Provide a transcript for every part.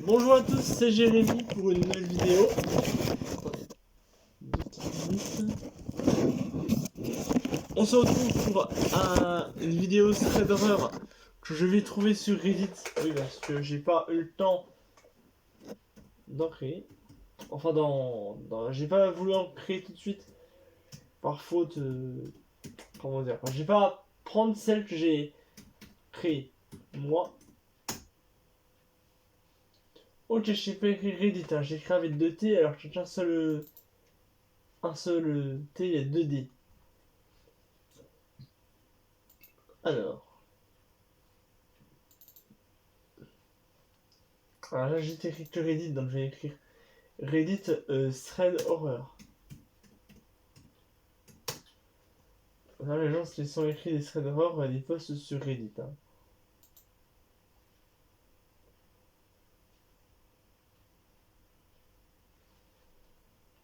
Bonjour à tous, c'est Jérémy pour une nouvelle vidéo. Attendez, 2 petites minutes. On se retrouve pour une vidéo thread d'horreur que je vais trouver sur Reddit. Oui, parce que j'ai pas eu le temps d'en créer. Enfin, j'ai pas voulu en créer tout de suite par faute. Comment dire, enfin, j'ai pas prendre celle que j'ai créée moi. Ok, j'ai pas écrit Reddit, hein. J'ai écrit avec 2 T alors que j'ai un seul T, il y a 2 D. Alors là j'ai écrit que Reddit, donc je vais écrire Reddit thread horreur. Là les gens qui sont écrits des threads horreur, ils postent sur Reddit. Hein.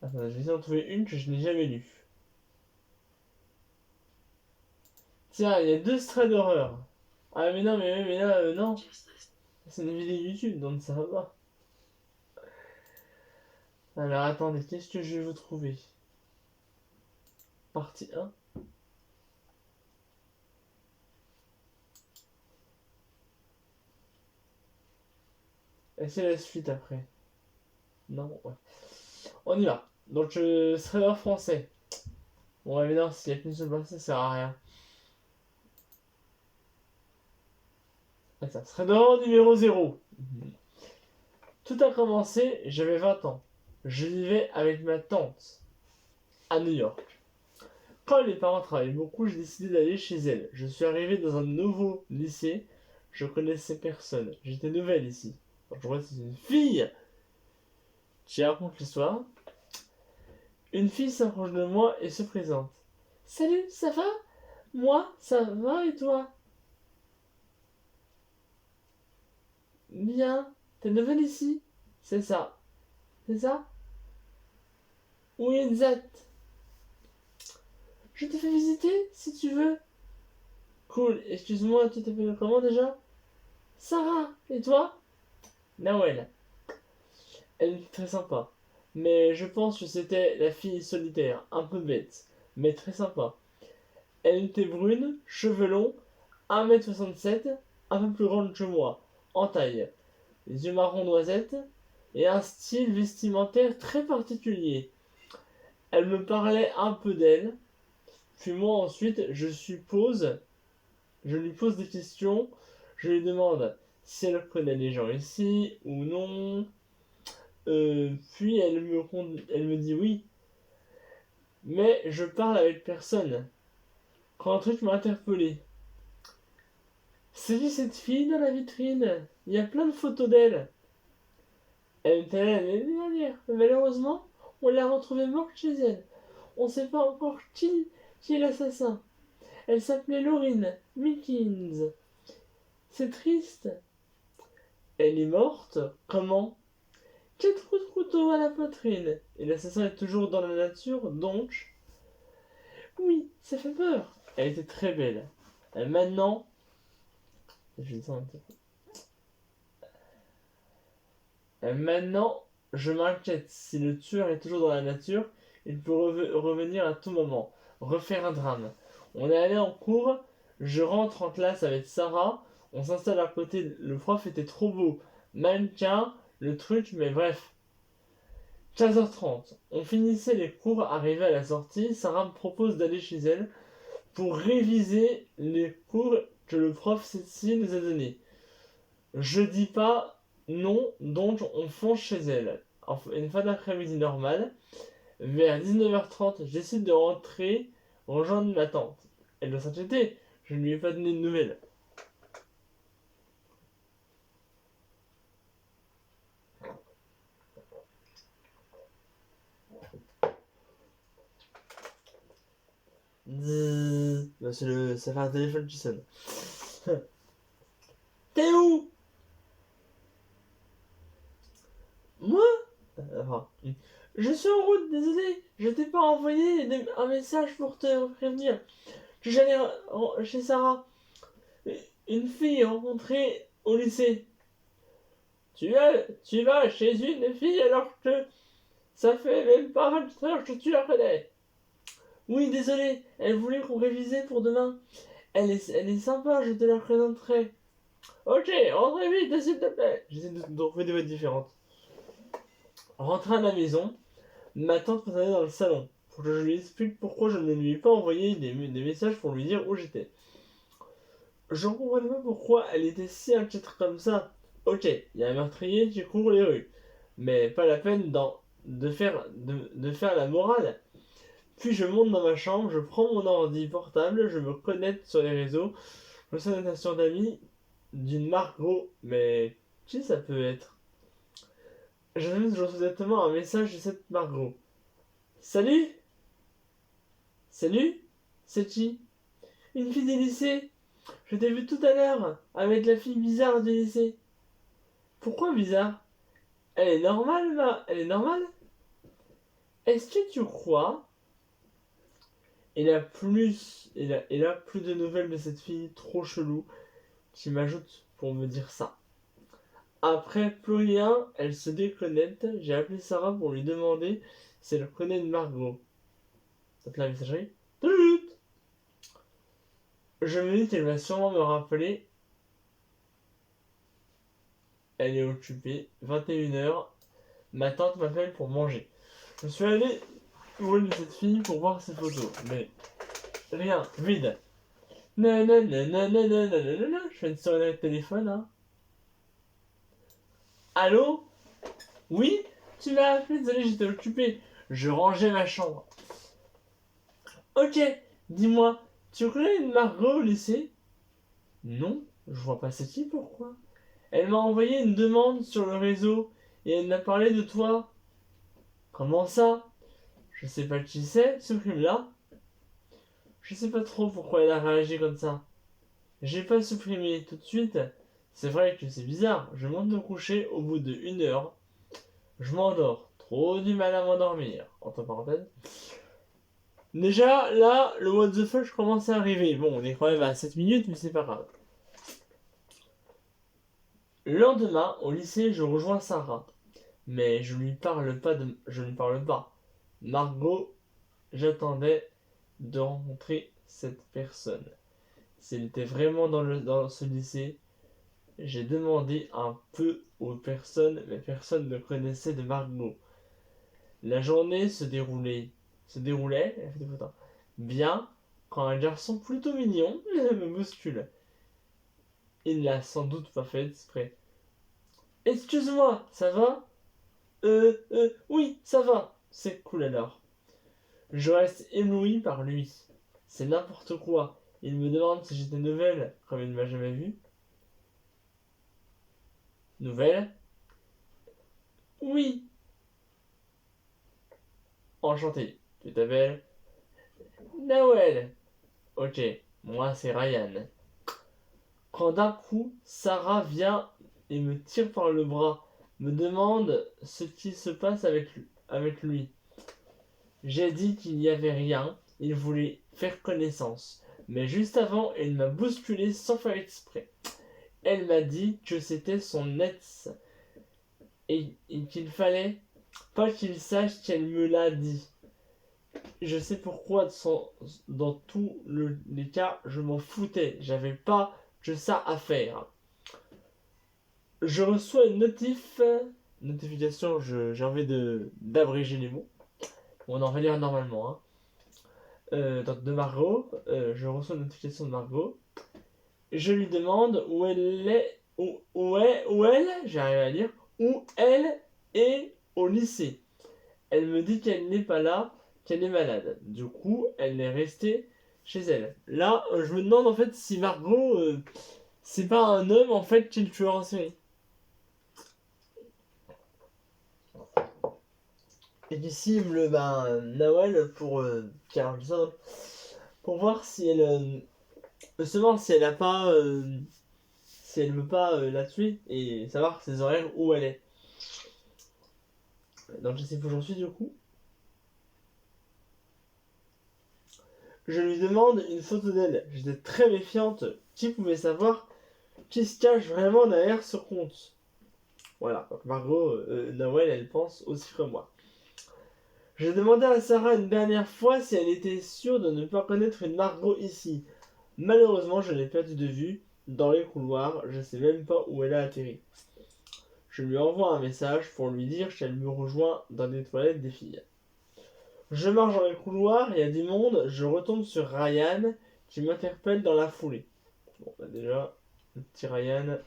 Attends, je vais essayer d'en trouver une que je n'ai jamais lue. Tiens, il y a 2 threads horreur. Ah mais non, mais là, non. C'est une vidéo YouTube, donc ça va pas. Alors attendez, qu'est-ce que je vais vous trouver? Partie 1. Et c'est la suite après. Non, ouais. On y va. Donc, threader français. Bon, évidemment, s'il n'y a qu'une seule personne, ça sert à rien. Ah, ça, threader numéro 0. Tout a commencé, j'avais 20 ans. Je vivais avec ma tante à New York. Quand les parents travaillaient beaucoup, j'ai décidé d'aller chez elle. Je suis arrivé dans un nouveau lycée. Je connaissais personne. J'étais nouvelle ici. Donc, je vois que c'est une fille qui raconte l'histoire. Une fille s'approche de moi et se présente. Salut, ça va? Moi, ça va et toi? Bien. T'es nouvelle ici? C'est ça. C'est ça? Oui, exact. Je te fais visiter si tu veux. Cool, excuse-moi, tu t'appelles comment déjà? Sarah, et toi? Nawel. Elle est très sympa. Mais je pense que c'était la fille solitaire, un peu bête, mais très sympa. Elle était brune, cheveux longs, 1m67, un peu plus grande que moi, en taille, les yeux marron noisette, et un style vestimentaire très particulier. Elle me parlait un peu d'elle, puis moi ensuite, je lui pose des questions, je lui demande si elle connaît les gens ici ou non. Puis elle me dit oui, mais je parle avec personne. Quand un truc m'a interpellé. C'est qui cette fille dans la vitrine? Il y a plein de photos d'elle. Elle était là l'année dernière, mais malheureusement, on l'a retrouvée morte chez elle. On ne sait pas encore qui est l'assassin. Elle s'appelait Laurine Mickens. C'est triste. Elle est morte? Comment? 4 coups de couteau à la poitrine. Et l'assassin est toujours dans la nature, donc. Oui, ça fait peur. Elle était très belle. Et maintenant. Je sens un peu. Et maintenant, je m'inquiète. Si le tueur est toujours dans la nature, il peut revenir à tout moment. Refaire un drame. On est allé en cours. Je rentre en classe avec Sarah. On s'installe à côté. Le prof était trop beau. Mannequin, le truc, mais bref. 15h30. On finissait les cours, arrivé à la sortie, Sarah me propose d'aller chez elle pour réviser les cours que le prof Cécile nous a donnés. Je dis pas non, donc on fonce chez elle. Une fin d'après-midi normale, vers 19h30, je décide de rentrer, rejoindre ma tante. Elle doit s'inquiéter, je ne lui ai pas donné de nouvelles. Bah, ça fait un téléphone qui sonne. T'es où? Moi? Enfin, je suis en route, désolé, je t'ai pas envoyé un message pour te prévenir que j'allais chez Sarah, une fille rencontrée au lycée. Tu vas chez une fille alors que ça fait même pas 24 heures que tu la connais. Oui, désolé, elle voulait qu'on révisait pour demain. Elle est sympa, je te la présenterai. Ok, rentrez vite, s'il te plaît. J'essaie de trouver des voix différentes. Rentrant à la maison, ma tante m'attendait dans le salon pour que je lui explique pourquoi je ne lui ai pas envoyé des messages pour lui dire où j'étais. Je ne comprenais pas pourquoi elle était si inquiète comme ça. Ok, il y a un meurtrier qui court les rues, mais pas la peine de faire la morale. Puis je monte dans ma chambre, je prends mon ordi portable, je me connecte sur les réseaux, je reçois une invitation d'amis d'une Margot, mais qui ça peut être? Je reçois exactement un message de cette Margot. Salut. Salut. C'est qui? Une fille du lycée. Je t'ai vu tout à l'heure avec la fille bizarre du lycée. Pourquoi bizarre? Elle est normale, là. Elle est normale? Est-ce que tu crois? Il a plus de nouvelles de cette fille trop chelou qui m'ajoute pour me dire ça. Après plus rien, elle se déconnecte. J'ai appelé Sarah pour lui demander si elle connaît une Margot. Ça te la messagerie? Tout. Je me dis qu'elle va sûrement me rappeler. Elle est occupée. 21h. Ma tante m'appelle pour manger. Je suis allé au rôle de cette fille pour voir ses photos. Mais rien, vide. Nanana. Je fais une sonnerie de téléphone, hein. Allô? Oui? Tu m'as appelé, désolé, j'étais occupé. Je rangeais ma chambre. Ok, dis-moi, tu connais une Margot au lycée? Non, je vois pas c'est qui, pourquoi? Elle m'a envoyé une demande sur le réseau et elle m'a parlé de toi. Comment ça? Je sais pas qui c'est, supprime-la. Je sais pas trop pourquoi elle a réagi comme ça. J'ai pas supprimé tout de suite. C'est vrai que c'est bizarre, je monte me coucher au bout de 1 heure. Je m'endors. Trop du mal à m'endormir. Entre parenthèses. Déjà, là, le what the fuck commence à arriver. Bon, on est quand même à 7 minutes, mais c'est pas grave. Le lendemain, au lycée, je rejoins Sarah. Mais je lui parle pas. Margot, j'attendais de rencontrer cette personne. S'il était vraiment dans ce lycée, j'ai demandé un peu aux personnes, mais personne ne connaissait de Margot. La journée se déroulait, elle fait des photos, bien, quand un garçon plutôt mignon me bouscule. Il ne l'a sans doute pas fait exprès. Excuse-moi, ça va? Oui, ça va. C'est cool alors. Je reste ébloui par lui. C'est n'importe quoi. Il me demande si j'étais nouvelle, comme il ne m'a jamais vu. Nouvelle? Oui. Enchanté. Tu t'appelles? Nawel. Ok, moi c'est Ryan. Quand d'un coup, Sarah vient et me tire par le bras, me demande ce qui se passe avec lui. J'ai dit qu'il n'y avait rien, il voulait faire connaissance. Mais juste avant, elle m'a bousculé sans faire exprès. Elle m'a dit que c'était son ex et qu'il fallait pas qu'il sache qu'elle me l'a dit. Je sais pourquoi, dans tous les cas, je m'en foutais. J'avais pas que ça à faire. Je reçois une notification, j'ai envie d'abréger les mots. On en va lire normalement. Hein. Donc de Margot, je reçois une notification de Margot. Je lui demande où elle est, j'arrive à lire, où elle est au lycée. Elle me dit qu'elle n'est pas là, qu'elle est malade. Du coup, elle est restée chez elle. Là, je me demande en fait si Margot, c'est pas un homme en fait qui est le tueur en série. Et qui cible Nawal pour voir si elle justement si elle a pas si elle veut pas la tuer et savoir ses horaires où elle est. Donc je sais où j'en suis du coup. Je lui demande une photo d'elle. J'étais très méfiante. Qui pouvait savoir qui se cache vraiment derrière ce compte? Voilà, donc Margot, Noël, elle pense aussi comme moi. J'ai demandé à Sarah une dernière fois si elle était sûre de ne pas connaître une Margot ici. Malheureusement, je l'ai perdue de vue dans les couloirs, je sais même pas où elle a atterri. Je lui envoie un message pour lui dire qu'elle me rejoint dans les toilettes des filles. Je marche dans les couloirs, il y a du monde, je retombe sur Ryan qui m'interpelle dans la foulée. Bon, bah déjà, le petit Ryan.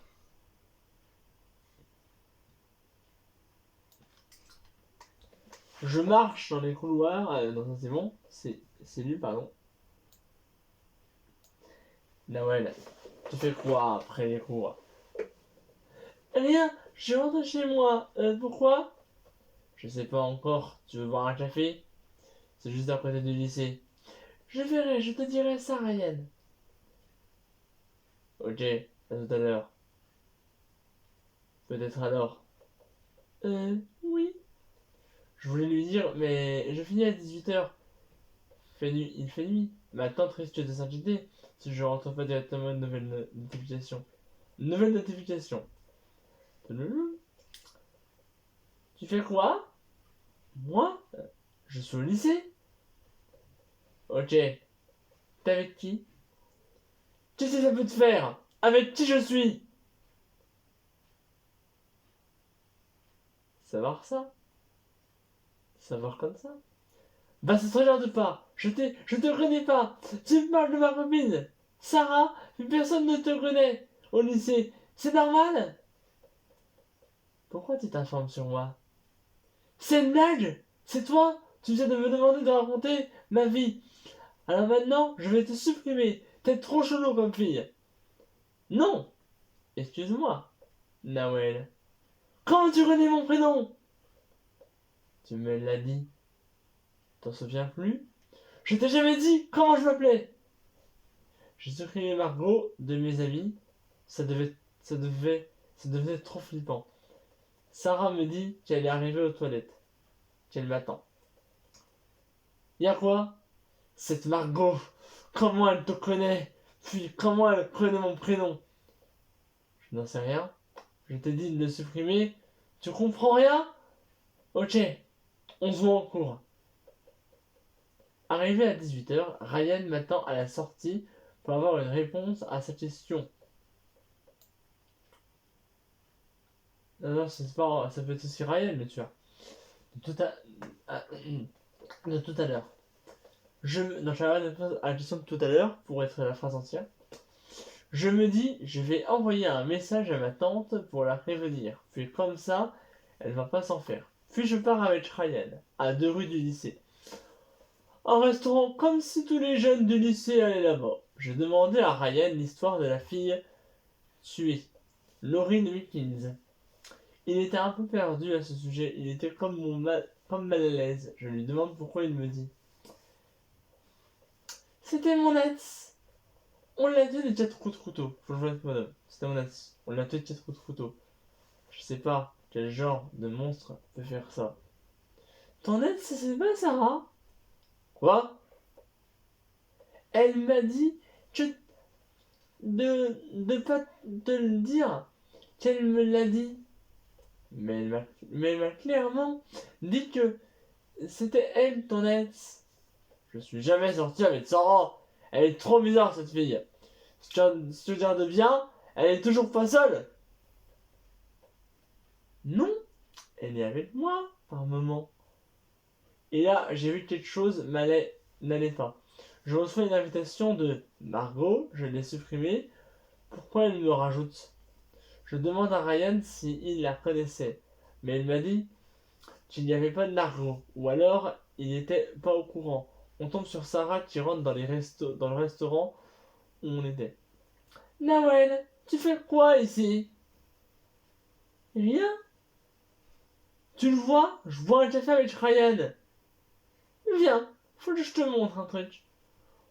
Je marche dans les couloirs, non, c'est bon, c'est lui, pardon. Nawel, tu fais quoi après les cours? Rien, je rentre chez moi. Pourquoi? Je sais pas encore. Tu veux boire un café? C'est juste à côté du lycée. Je verrai, je te dirai ça, Ryan. Ok, à tout à l'heure. Peut-être alors. Oui. Je voulais lui dire, mais je finis à 18h. Il fait nuit. Ma tante risque de s'inquiéter si je rentre pas directement une nouvelle notification. Nouvelle notification. Tu fais quoi? Moi? Je suis au lycée? Ok. T'es avec qui? Qu'est-ce que ça peut te faire? Avec qui je suis? Savoir ça? Savoir comme ça? Bah ça te regarde pas. Je te connais pas. Tu me parles de ma copine. Sarah, personne ne te connaît au lycée. C'est normal? Pourquoi tu t'informes sur moi? C'est une blague? C'est toi? Tu viens de me demander de raconter ma vie. Alors maintenant, je vais te supprimer. T'es trop chelou comme fille. Non! Excuse-moi, Nawel. Comment tu connais mon prénom? Tu me l'as dit. T'en souviens plus? Je t'ai jamais dit comment je m'appelais. J'ai supprimé Margot de mes amis. Ça devait, ça devenait trop flippant. Sarah me dit qu'elle est arrivée aux toilettes, qu'elle m'attend. Y'a quoi? Cette Margot, comment elle te connaît? Puis comment elle connaît mon prénom? Je n'en sais rien. Je t'ai dit de le supprimer. Tu comprends rien? Ok, on se voit en cours. Arrivé à 18h, Ryan m'attend à la sortie pour avoir une réponse à sa question. Non, non, c'est pas, ça peut être aussi Ryan le tueur. De tout à, de tout à l'heure. Non, je vais répondre à la question de tout à l'heure pour être la phrase entière. Je me dis, je vais envoyer un message à ma tante pour la prévenir. Puis comme ça, elle va pas s'en faire. Puis je pars avec Ryan, à 2 rues du lycée. Un restaurant comme si tous les jeunes du lycée allaient là-bas. J'ai demandé à Ryan l'histoire de la fille tuée, Lauryn Wilkins. Il était un peu perdu à ce sujet, il était comme mal à l'aise. Je lui demande pourquoi il me dit. C'était mon ex. On l'a tué de 4 coups de couteau. Faut que je vois madame. C'était mon ex. On l'a tué de 4 coups de couteau. Je sais pas quel genre de monstre peut faire ça. Ton ex, c'est pas Sarah? Quoi? Elle m'a dit que de pas te le dire. Qu'elle me l'a dit. Mais elle m'a clairement dit que c'était elle, ton ex. Je suis jamais sorti avec Sarah. Elle est trop bizarre, cette fille. Si tu regardes bien, elle est toujours pas seule. Non, elle est avec moi, par moment. Et là, j'ai vu que quelque chose n'allait pas. Je reçois une invitation de Margot, je l'ai supprimée. Pourquoi elle me rajoute? Je demande à Ryan s'il la connaissait. Mais elle m'a dit qu'il n'y avait pas de Margot. Ou alors, il n'était pas au courant. On tombe sur Sarah qui rentre dans le restaurant où on était. Nawel, tu fais quoi ici? Rien. Tu le vois? Je bois un café avec Ryan. Viens, faut que je te montre un truc.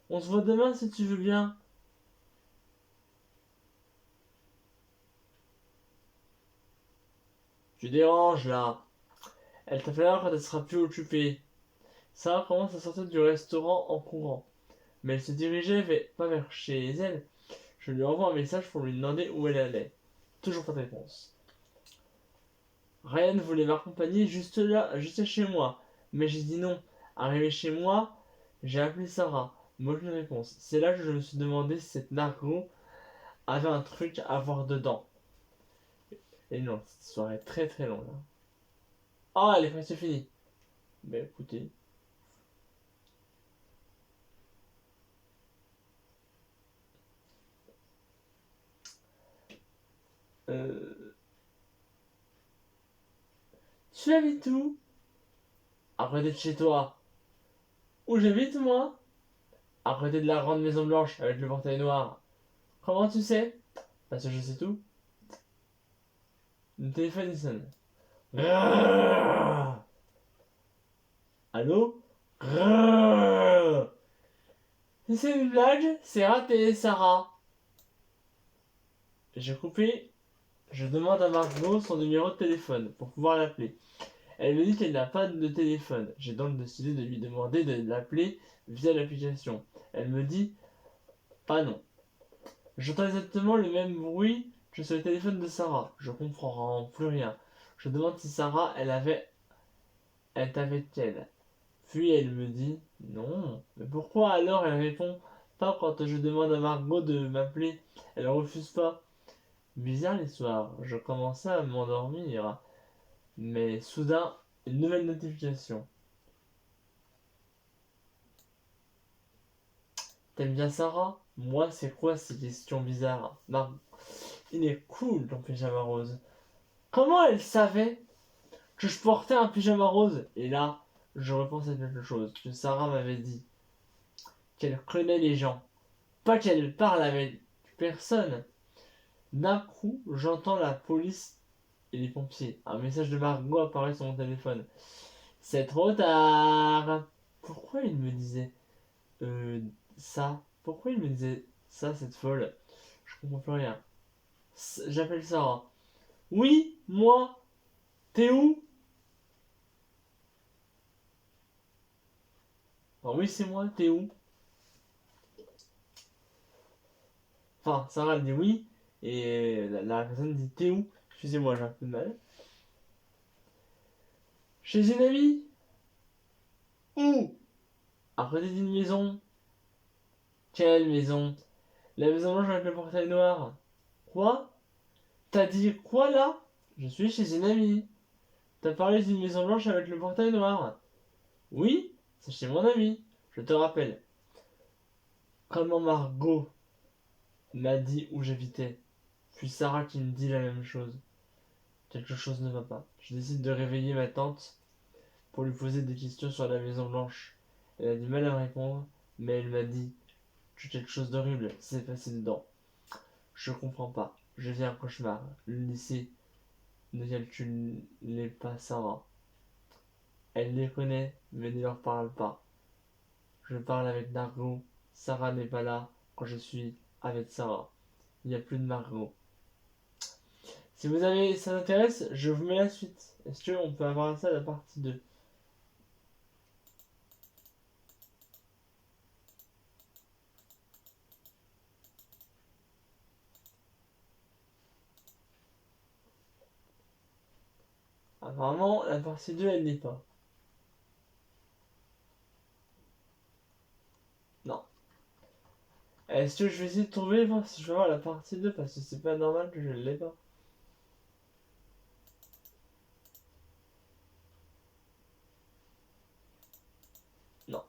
On se voit demain si tu veux bien. Tu déranges là. Elle t'appellera quand elle sera plus occupée. Sarah commence à sortir du restaurant en courant. Mais elle se dirigeait pas vers chez elle. Je lui envoie un message pour lui demander où elle allait. Toujours pas de réponse. Ryan voulait m'accompagner juste là, juste chez moi. Mais j'ai dit non. Arrivé chez moi, j'ai appelé Sarah. Mais aucune réponse. C'est là que je me suis demandé si cette Margot avait un truc à voir dedans. Et non, cette histoire est très très longue. Hein. Ah, elle est presque finie. Ben écoutez. Euh... Tu habites où? À côté de chez toi. Où j'habite moi? À côté de la grande maison blanche avec le portail noir. Comment tu sais? Parce que je sais tout. Le téléphone il sonne. Grrrr. Allô? Grrrr. Si c'est une blague, c'est raté, Sarah. J'ai coupé. Je demande à Margot son numéro de téléphone pour pouvoir l'appeler. Elle me dit qu'elle n'a pas de téléphone. J'ai donc décidé de lui demander de l'appeler via l'application. Elle me dit pas non. J'entends exactement le même bruit que sur le téléphone de Sarah. Je comprends plus rien. Je demande si Sarah, elle t'avait-elle. Puis elle me dit non. Mais pourquoi alors elle répond pas quand je demande à Margot de m'appeler? Elle refuse pas. Bizarre l'histoire. Je commençais à m'endormir. Mais soudain, une nouvelle notification. T'aimes bien Sarah? Moi, c'est quoi ces questions bizarres? Il est cool ton pyjama rose. Comment elle savait que je portais un pyjama rose? Et là, je repense à quelque chose que Sarah m'avait dit. Qu'elle connaît les gens. Pas qu'elle parle avec personne. D'un coup, j'entends la police et les pompiers. Un message de Margot apparaît sur mon téléphone. C'est trop tard. Pourquoi il me disait ça? Pourquoi il me disait ça, cette folle? Je comprends plus rien. J'appelle Sarah. Oui, moi. T'es où? Enfin, oui, c'est moi. T'es où? Enfin, Sarah elle dit oui. Et la personne dit t'es où? Excusez-moi, j'ai un peu de mal. Chez une amie? Où? À côté d'une maison. Quelle maison? La maison blanche avec le portail noir. Quoi? T'as dit quoi là? Je suis chez une amie. T'as parlé d'une maison blanche avec le portail noir. Oui, c'est chez mon ami. Je te rappelle. Comment Margot m'a dit où j'habitais. Puis Sarah qui me dit la même chose. Quelque chose ne va pas. Je décide de réveiller ma tante pour lui poser des questions sur la Maison Blanche. Elle a du mal à me répondre, mais elle m'a dit que quelque chose d'horrible s'est passé dedans. Je comprends pas. Je vis un cauchemar. Le lycée ne calcule pas Sarah. Elle les connaît, mais ne leur parle pas. Je parle avec Margot. Sarah n'est pas là quand je suis avec Sarah. Il n'y a plus de Margot. Si vous avez, ça vous intéresse, je vous mets la suite. Est-ce qu'on peut avoir ça à la partie 2? Apparemment, la partie 2, elle n'est pas. Non. Est-ce que je vais essayer de trouver, voir si je vais avoir la partie 2, parce que c'est pas normal que je ne l'ai pas. Non.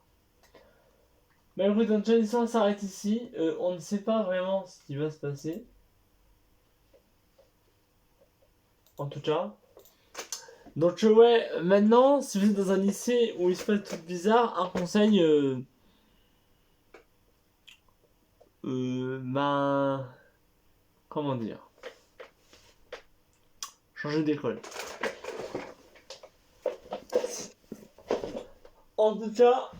Mais écoute, donc l'histoire s'arrête ici. On ne sait pas vraiment ce qui va se passer. En tout cas. Donc ouais, maintenant, si vous êtes dans un lycée où il se passe des trucs bizarres, un conseil... ben... Comment dire? Changer d'école. En tout cas,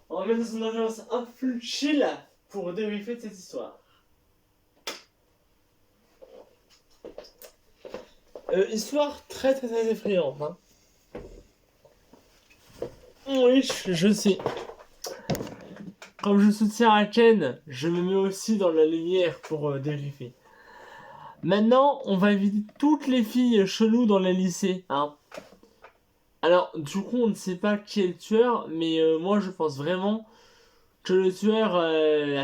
on va mettre dans une ambiance un peu plus chill pour débriefer de cette histoire. Histoire très très très effrayante. Hein. Oui, je sais. Comme je soutiens Aken, je me mets aussi dans la lumière pour débriefer. Maintenant, on va éviter toutes les filles cheloues dans les lycées, hein. Alors, du coup, on ne sait pas qui est le tueur, mais moi, je pense vraiment que le tueur,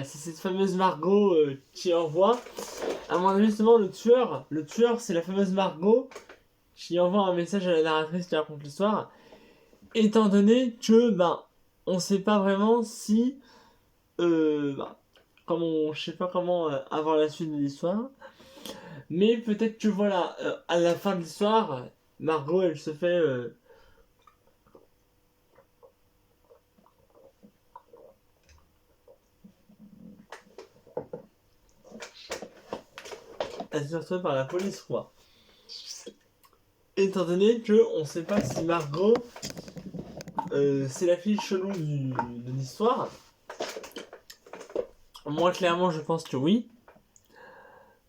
c'est cette fameuse Margot qui envoie. À mon avis, justement, le tueur, c'est la fameuse Margot qui envoie un message à la narratrice qui raconte l'histoire. Étant donné que, ben, on sait pas vraiment si, ben, je sais pas comment avoir la suite de l'histoire. Mais peut-être que voilà, à la fin de l'histoire, Margot, elle se fait. Elle se fait retrouver par la police, quoi. Étant donné que on sait pas si Margot, c'est la fille chelou de l'histoire. Moi, clairement, je pense que oui.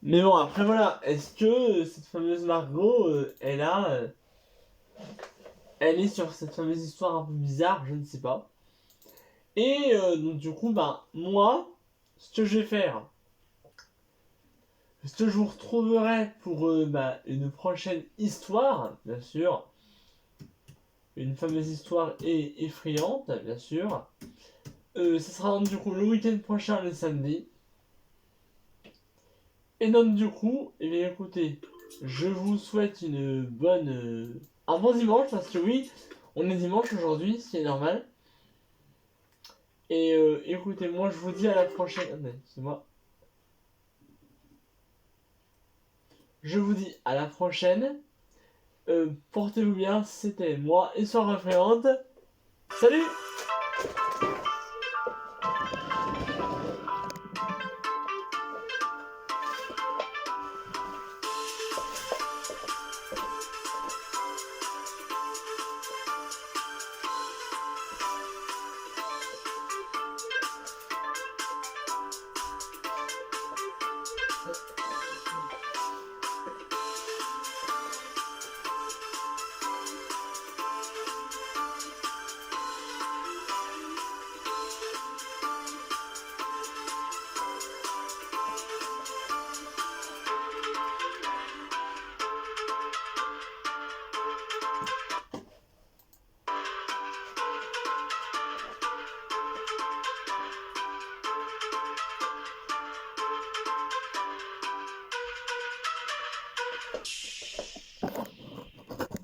Mais bon, après, voilà. Est-ce que cette fameuse Margot, elle est sur cette fameuse histoire un peu bizarre, je ne sais pas. Et donc, du coup, ben, moi, ce que je vais faire, ce que je vous retrouverai pour une prochaine histoire, bien sûr. Une fameuse histoire effrayante, bien sûr. Ce sera donc du coup le week-end prochain, le samedi. Et donc du coup, eh bien écoutez, je vous souhaite un bon dimanche, parce que oui, on est dimanche aujourd'hui, c'est normal. Et écoutez, moi je vous dis à la prochaine. C'est moi. Je vous dis à la prochaine. Portez-vous bien, c'était moi, Histoire Effrayante. Salut!